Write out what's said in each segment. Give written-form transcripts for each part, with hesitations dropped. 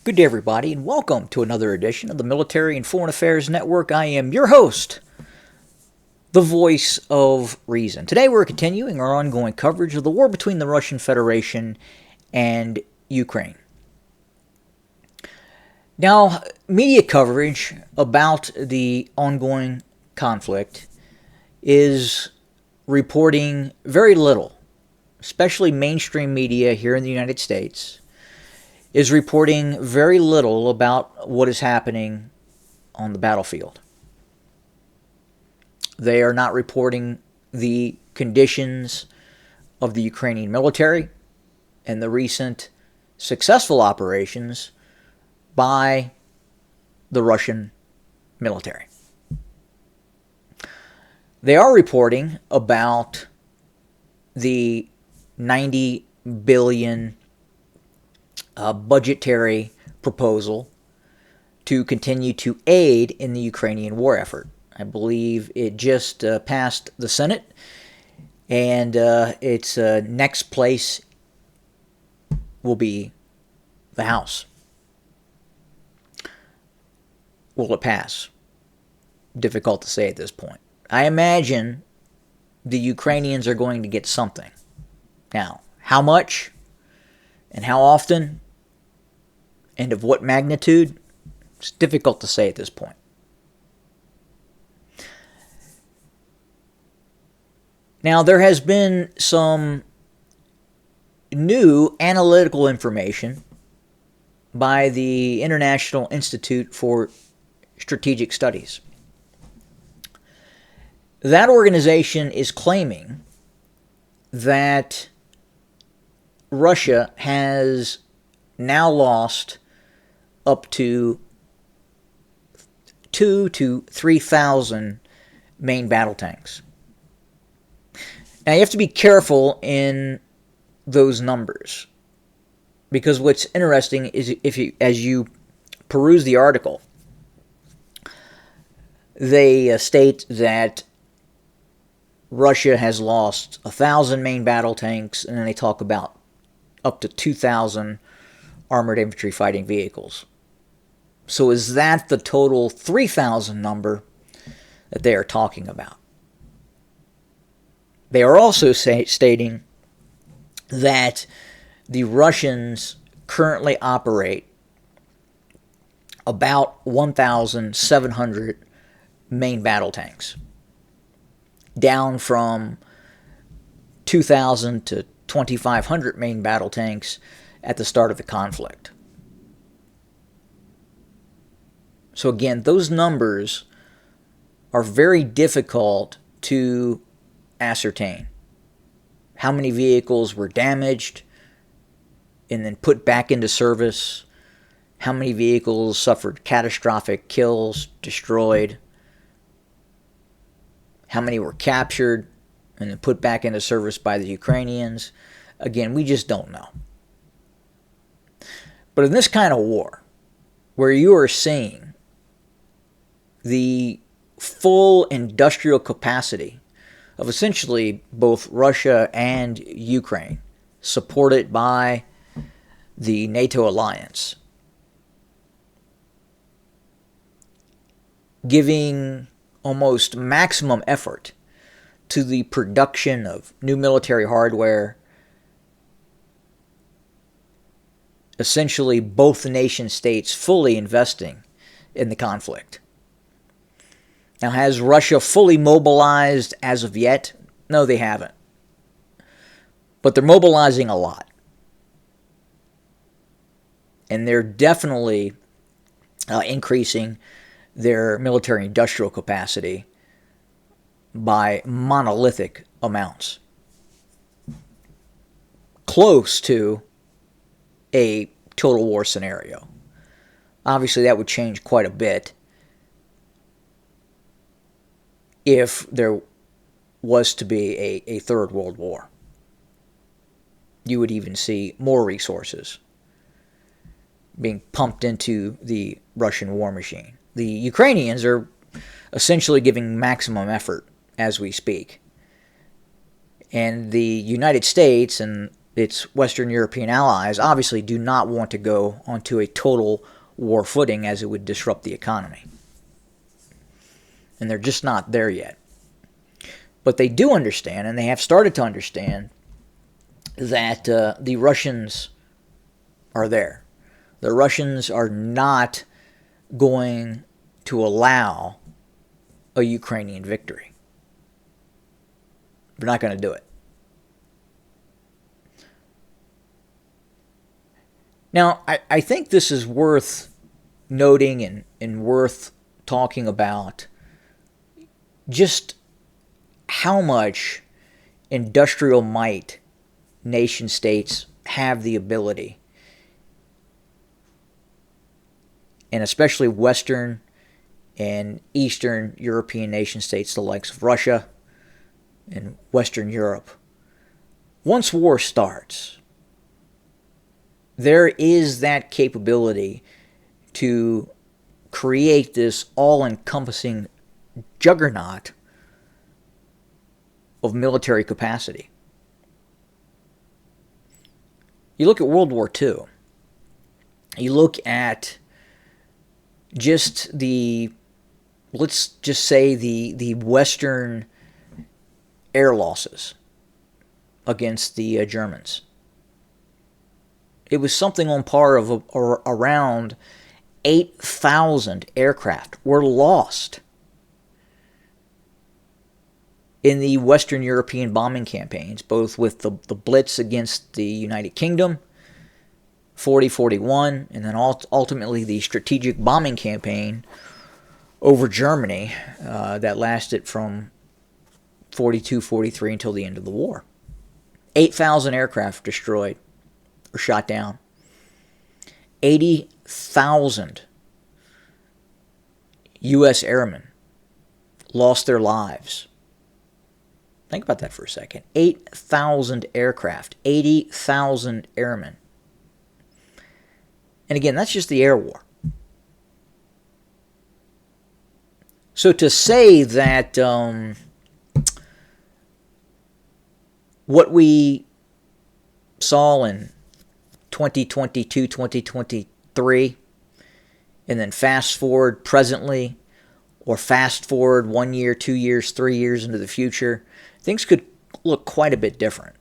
Good day, everybody, and welcome to another edition of the Military and Foreign Affairs Network. I am your host, the voice of reason. Today, we're continuing our ongoing coverage of the war between the Russian Federation and Ukraine. Now, media coverage about the ongoing conflict is reporting very little, especially mainstream media here in the United States, is reporting very little about what is happening on the battlefield. They are not reporting the conditions of the Ukrainian military and the recent successful operations by the Russian military. They are reporting about the $90 billion budgetary proposal to continue to aid in the Ukrainian war effort. I believe it just passed the Senate, and its next place will be the House. Will it pass? Difficult to say at this point. I imagine the Ukrainians are going to get something. Now, how much and how often and of what magnitude, it's difficult to say at this point. Now, there has been some new analytical information by the International Institute for Strategic Studies. That organization is claiming that Russia has now lost up to 2,000 to 3,000 main battle tanks. Now, you have to be careful in those numbers, because what's interesting is as you peruse the article, they state that Russia has lost 1,000 main battle tanks, and then they talk about up to 2,000 armored infantry fighting vehicles. So is that the total 3,000 number that they are talking about? They are also stating that the Russians currently operate about 1,700 main battle tanks, down from 2,000 to 2,500 main battle tanks at the start of the conflict. So again, those numbers are very difficult to ascertain. How many vehicles were damaged and then put back into service? How many vehicles suffered catastrophic kills, destroyed? How many were captured and then put back into service by the Ukrainians? Again, we just don't know. But in this kind of war, where you are seeing the full industrial capacity of essentially both Russia and Ukraine, supported by the NATO alliance, giving almost maximum effort to the production of new military hardware, essentially both the nation states fully investing in the conflict. Now, has Russia fully mobilized as of yet? No, they haven't. But they're mobilizing a lot. And they're definitely increasing their military industrial capacity by monolithic amounts, close to a total war scenario. Obviously, that would change quite a bit if there was to be a third world war. You would even see more resources being pumped into the Russian war machine. The Ukrainians are essentially giving maximum effort as we speak. And the United States and its Western European allies obviously do not want to go onto a total war footing, as it would disrupt the economy. And they're just not there yet. But they do understand, and they have started to understand, that the Russians are there. The Russians are not going to allow a Ukrainian victory. They're not going to do it. Now, I think this is worth noting and worth talking about just how much industrial might nation states have the ability, and especially Western and Eastern European nation states, the likes of Russia and Western Europe. Once war starts, there is that capability to create this all-encompassing juggernaut of military capacity. You look at World War II. You look at just let's just say the Western air losses against the Germans. It was something on par of around 8,000 aircraft were lost in the Western European bombing campaigns, both with the Blitz against the United Kingdom, 40-41, and then ultimately the strategic bombing campaign over Germany that lasted from 42-43 until the end of the war. 8,000 aircraft destroyed or shot down. 80,000 U.S. airmen lost their lives. Think about that for a second. 8,000 aircraft, 80,000 airmen. And again, that's just the air war. So to say that what we saw in 2022, 2023, and then fast forward presently, or fast forward 1 year, 2 years, 3 years into the future, things could look quite a bit different.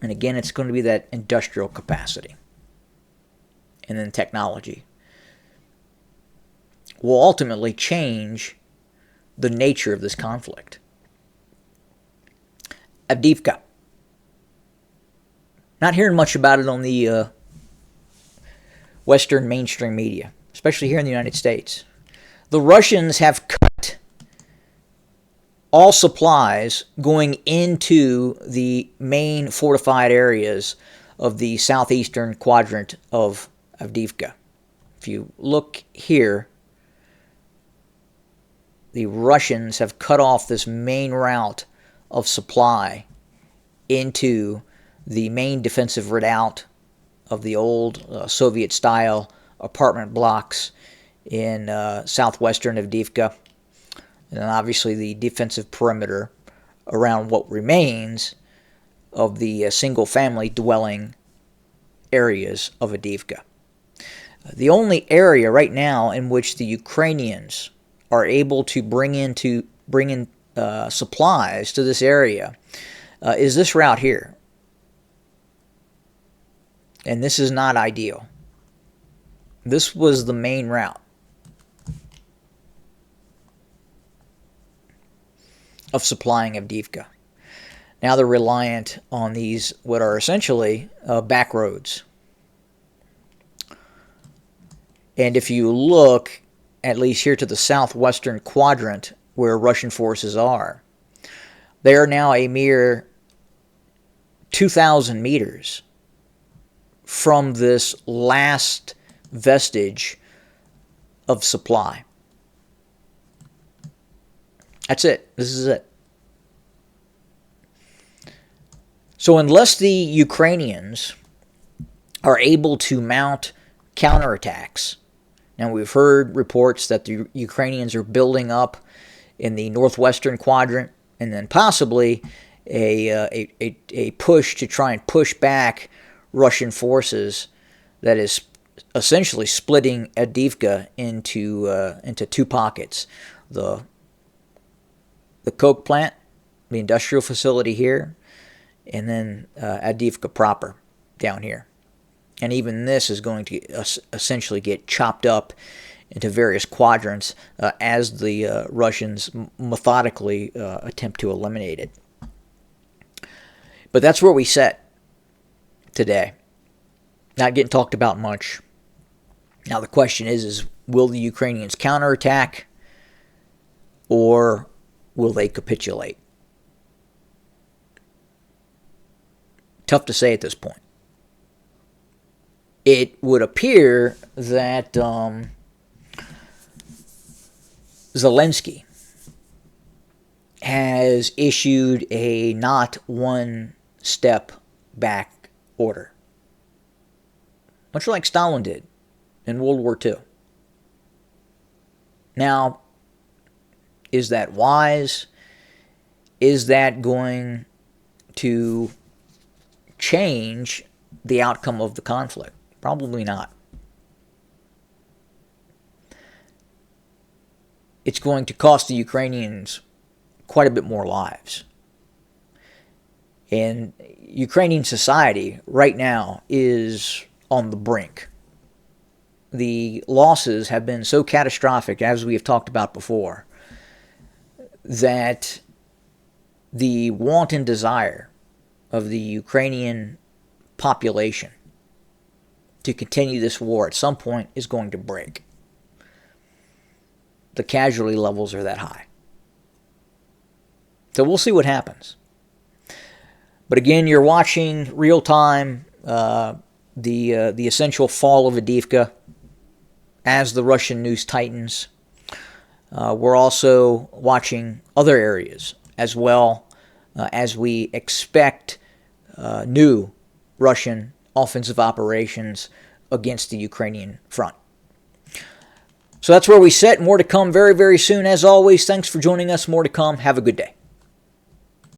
And again, it's going to be that industrial capacity. And then technology will ultimately change the nature of this conflict. Avdiivka. Not hearing much about it on the Western mainstream media, especially here in the United States. The Russians have cut all supplies going into the main fortified areas of the southeastern quadrant of Avdiivka. If you look here, the Russians have cut off this main route of supply into the main defensive redoubt of the old Soviet-style apartment blocks in southwestern Avdiivka, and then obviously the defensive perimeter around what remains of the single-family dwelling areas of Avdiivka. The only area right now in which the Ukrainians are able to bring in supplies to this area is this route here. And this is not ideal. This was the main route of supplying Avdiivka. Now they're reliant on these, what are essentially back roads. And if you look, at least here to the southwestern quadrant where Russian forces are, they are now a mere 2,000 meters from this last vestige of supply. That's it. This is it. So unless the Ukrainians are able to mount counterattacks, now we've heard reports that the Ukrainians are building up in the northwestern quadrant and then possibly a push to try and push back Russian forces that is essentially splitting Avdiivka into two pockets: the coke plant, the industrial facility here, and then Avdiivka proper down here. And even this is going to essentially get chopped up into various quadrants as the Russians methodically attempt to eliminate it. But that's where we set today. Not getting talked about much. Now the question is will the Ukrainians counterattack or will they capitulate? Tough to say at this point. It would appear that Zelensky has issued a not one step back order, much like Stalin did in World War II. Now, is that wise? Is that going to change the outcome of the conflict? Probably not. It's going to cost the Ukrainians quite a bit more lives. And Ukrainian society right now is on the brink. The losses have been so catastrophic, as we have talked about before, that the wanton desire of the Ukrainian population to continue this war at some point is going to break. The casualty levels are that high. So we'll see what happens. But again, you're watching real time the essential fall of Avdiivka as the Russian news tightens. We're also watching other areas as well as we expect new Russian offensive operations against the Ukrainian front. So that's where we sit. More to come very, very soon. As always, thanks for joining us. More to come. Have a good day.